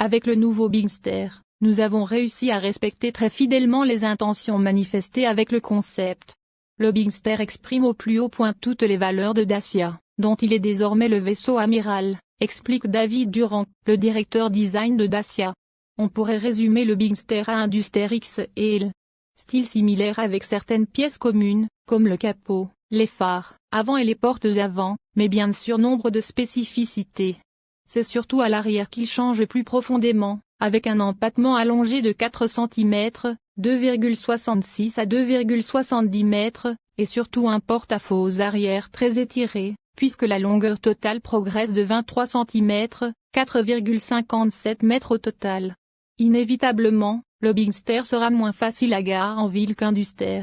Avec le nouveau Bigster, nous avons réussi à respecter très fidèlement les intentions manifestées avec le concept. Le Bigster exprime au plus haut point toutes les valeurs de Dacia, dont il est désormais le vaisseau amiral, explique David Durand, le directeur design de Dacia. On pourrait résumer le Bigster à un Duster XL. Style similaire avec certaines pièces communes, comme le capot, les phares, avant et les portes avant, mais bien sûr nombre de spécificités. C'est surtout à l'arrière qu'il change plus profondément, avec un empattement allongé de 4 cm, 2,66 à 2,70 mètres, et surtout un porte-à-faux arrière très étiré, puisque la longueur totale progresse de 23 cm, 4,57 mètres au total. Inévitablement, le Bigster sera moins facile à garer en ville qu'un Duster.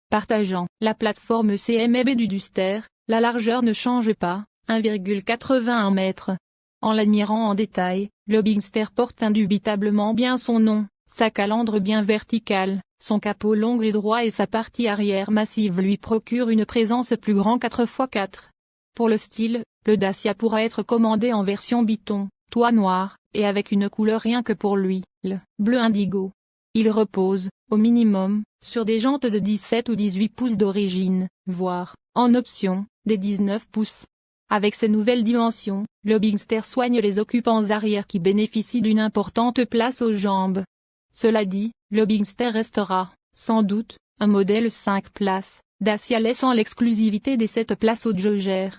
Partageant la plateforme CMB du Duster, la largeur ne change pas, 1,81 mètres. En l'admirant en détail, le Bigster porte indubitablement bien son nom, sa calandre bien verticale, son capot long et droit et sa partie arrière massive lui procurent une présence plus grand 4x4. Pour le style, le Dacia pourra être commandé en version biton, toit noir, et avec une couleur rien que pour lui, le bleu indigo. Il repose, au minimum, sur des jantes de 17 ou 18 pouces d'origine, voire, en option, des 19 pouces. Avec ces nouvelles dimensions, le Bigster soigne les occupants arrière qui bénéficient d'une importante place aux jambes. Cela dit, le Bigster restera, sans doute, un modèle 5 places, Dacia laissant l'exclusivité des 7 places au Jogger.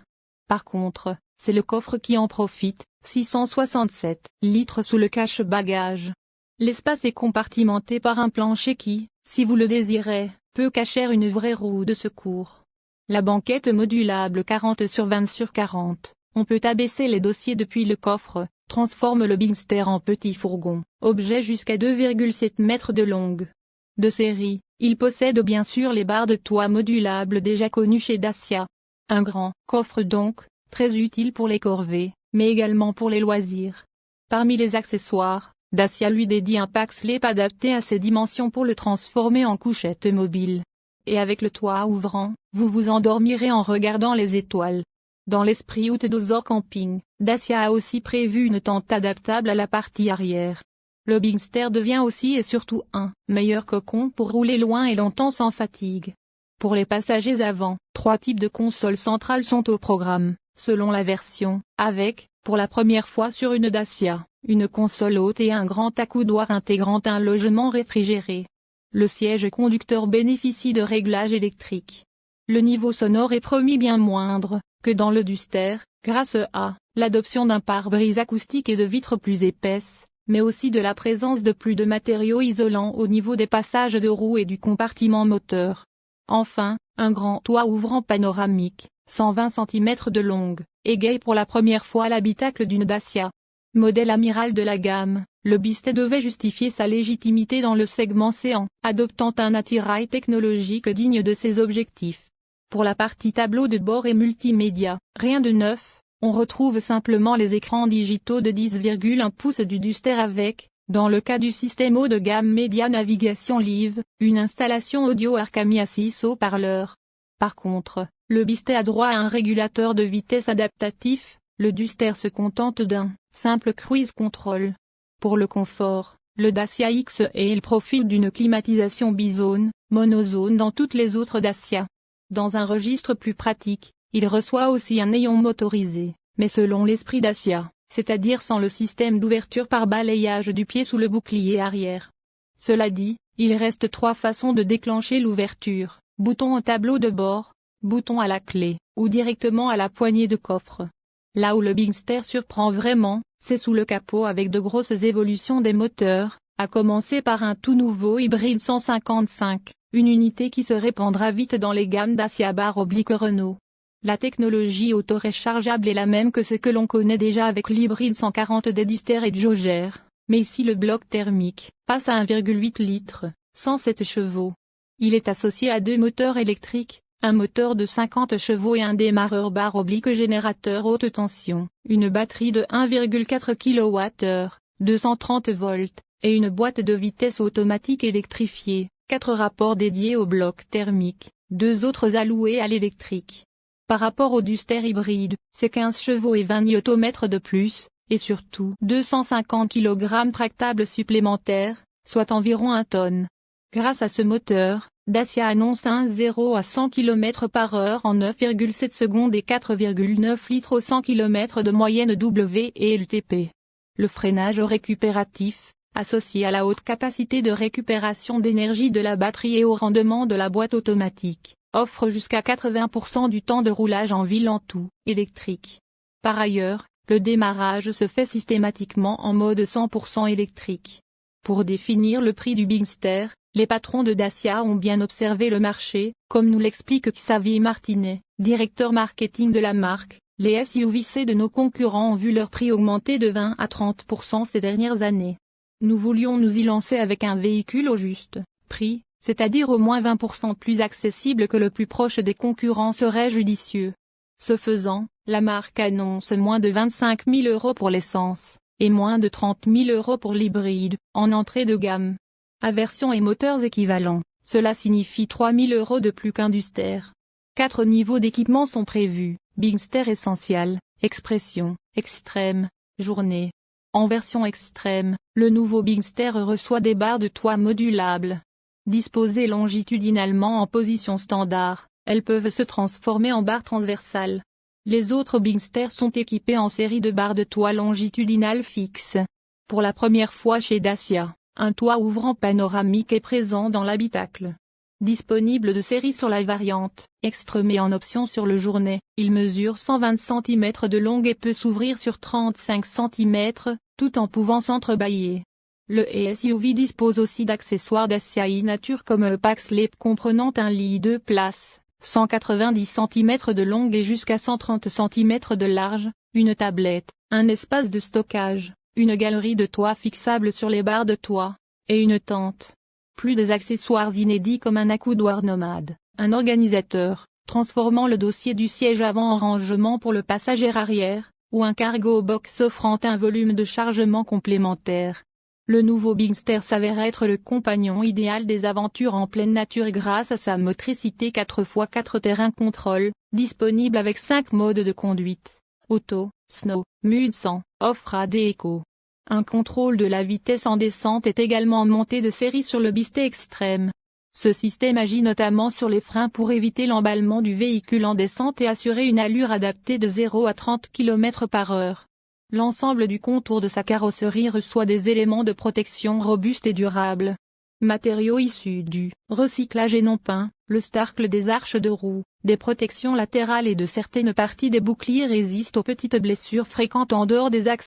Par contre, c'est le coffre qui en profite, 667 litres sous le cache-bagages. L'espace est compartimenté par un plancher qui, si vous le désirez, peut cacher une vraie roue de secours. La banquette modulable 40/20/40, on peut abaisser les dossiers depuis le coffre, transforme le Bigster en petit fourgon, objet jusqu'à 2,7 mètres de longue. De série, il possède bien sûr les barres de toit modulables déjà connues chez Dacia. Un grand coffre donc, très utile pour les corvées, mais également pour les loisirs. Parmi les accessoires, Dacia lui dédie un pack slip adapté à ses dimensions pour le transformer en couchette mobile. Et avec le toit ouvrant, vous vous endormirez en regardant les étoiles. Dans l'esprit outdoor camping, Dacia a aussi prévu une tente adaptable à la partie arrière. Le Bigster devient aussi et surtout un meilleur cocon pour rouler loin et longtemps sans fatigue. Pour les passagers avant, 3 types de consoles centrales sont au programme, selon la version, avec, pour la première fois sur une Dacia, une console haute et un grand accoudoir intégrant un logement réfrigéré. Le siège conducteur bénéficie de réglages électriques. Le niveau sonore est promis bien moindre que dans le Duster, grâce à l'adoption d'un pare-brise acoustique et de vitres plus épaisses, mais aussi de la présence de plus de matériaux isolants au niveau des passages de roues et du compartiment moteur. Enfin, un grand toit ouvrant panoramique, 120 cm de longue, égaye pour la première fois l'habitacle d'une Dacia. Modèle amiral de la gamme, le Bigster devait justifier sa légitimité dans le segment séant, adoptant un attirail technologique digne de ses objectifs. Pour la partie tableau de bord et multimédia, rien de neuf, on retrouve simplement les écrans digitaux de 10,1 pouces du Duster avec, dans le cas du système haut de gamme Media Navigation Live, une installation audio Arcami à 6 haut-parleurs. Par contre, le Bigster a droit à un régulateur de vitesse adaptatif, le Duster se contente d'un simple cruise control. Pour le confort, le Dacia XL profite d'une climatisation bizone, monozone dans toutes les autres Dacia. Dans un registre plus pratique, il reçoit aussi un néon motorisé, mais selon l'esprit Dacia, c'est-à-dire sans le système d'ouverture par balayage du pied sous le bouclier arrière. Cela dit, il reste 3 façons de déclencher l'ouverture, bouton au tableau de bord, bouton à la clé, ou directement à la poignée de coffre. Là où le Bigster surprend vraiment, c'est sous le capot avec de grosses évolutions des moteurs, à commencer par un tout nouveau hybride 155, une unité qui se répandra vite dans les gammes Dacia Renault. La technologie auto-rechargeable est la même que ce que l'on connaît déjà avec l'hybride 140 des Duster et Jogger, mais ici le bloc thermique passe à 1,8 litres, 107 chevaux. Il est associé à 2 moteurs électriques, un moteur de 50 chevaux et un démarreur générateur haute tension, une batterie de 1,4 kWh, 230 volts, et une boîte de vitesse automatique électrifiée, 4 rapports dédiés au bloc thermique, 2 autres alloués à l'électrique. Par rapport au Duster hybride, c'est 15 chevaux et 20 Nm de plus, et surtout 250 kg tractables supplémentaires, soit environ 1 tonne. Grâce à ce moteur, Dacia annonce un 0 à 100 km/h en 9,7 secondes et 4,9 litres au 100 km de moyenne WLTP. Le freinage récupératif, associé à la haute capacité de récupération d'énergie de la batterie et au rendement de la boîte automatique, offre jusqu'à 80% du temps de roulage en ville en tout électrique. Par ailleurs, le démarrage se fait systématiquement en mode 100% électrique. Pour définir le prix du Bigster, les patrons de Dacia ont bien observé le marché, comme nous l'explique Xavier Martinet, directeur marketing de la marque. Les SUV de nos concurrents ont vu leur prix augmenter de 20 à 30% ces dernières années. Nous voulions nous y lancer avec un véhicule au juste prix, c'est-à-dire au moins 20% plus accessible que le plus proche des concurrents serait judicieux. Ce faisant, la marque annonce moins de 25 000 € pour l'essence, et moins de 30 000 € pour l'hybride, en entrée de gamme. À version et moteurs équivalents, cela signifie 3 000 € de plus qu'un Duster. 4 niveaux d'équipement sont prévus, Bigster Essential, Expression, Extrême, Journée. En version extrême, le nouveau Bigster reçoit des barres de toit modulables. Disposées longitudinalement en position standard, elles peuvent se transformer en barres transversales. Les autres Bigster sont équipés en série de barres de toit longitudinales fixes. Pour la première fois chez Dacia, un toit ouvrant panoramique est présent dans l'habitacle. Disponible de série sur la variante Extreme et en option sur le Journée, il mesure 120 cm de long et peut s'ouvrir sur 35 cm, tout en pouvant s'entrebâiller. Le SUV dispose aussi d'accessoires Dacia e-Nature comme le pack sleep comprenant un lit 2 places, 190 cm de long et jusqu'à 130 cm de large, une tablette, un espace de stockage, une galerie de toit fixable sur les barres de toit, et une tente. Plus des accessoires inédits comme un accoudoir nomade, un organisateur, transformant le dossier du siège avant en rangement pour le passager arrière, ou un cargo box offrant un volume de chargement complémentaire. Le nouveau Bigster s'avère être le compagnon idéal des aventures en pleine nature grâce à sa motricité 4x4 terrain control, disponible avec 5 modes de conduite, auto, snow, mud sans, off-road et éco. Un contrôle de la vitesse en descente est également monté de série sur le Bigster Extreme. Ce système agit notamment sur les freins pour éviter l'emballement du véhicule en descente et assurer une allure adaptée de 0 à 30 km/h. L'ensemble du contour de sa carrosserie reçoit des éléments de protection robustes et durables. Matériaux issus du recyclage et non peints, le starcle des arches de roue, des protections latérales et de certaines parties des boucliers résistent aux petites blessures fréquentes en dehors des axes.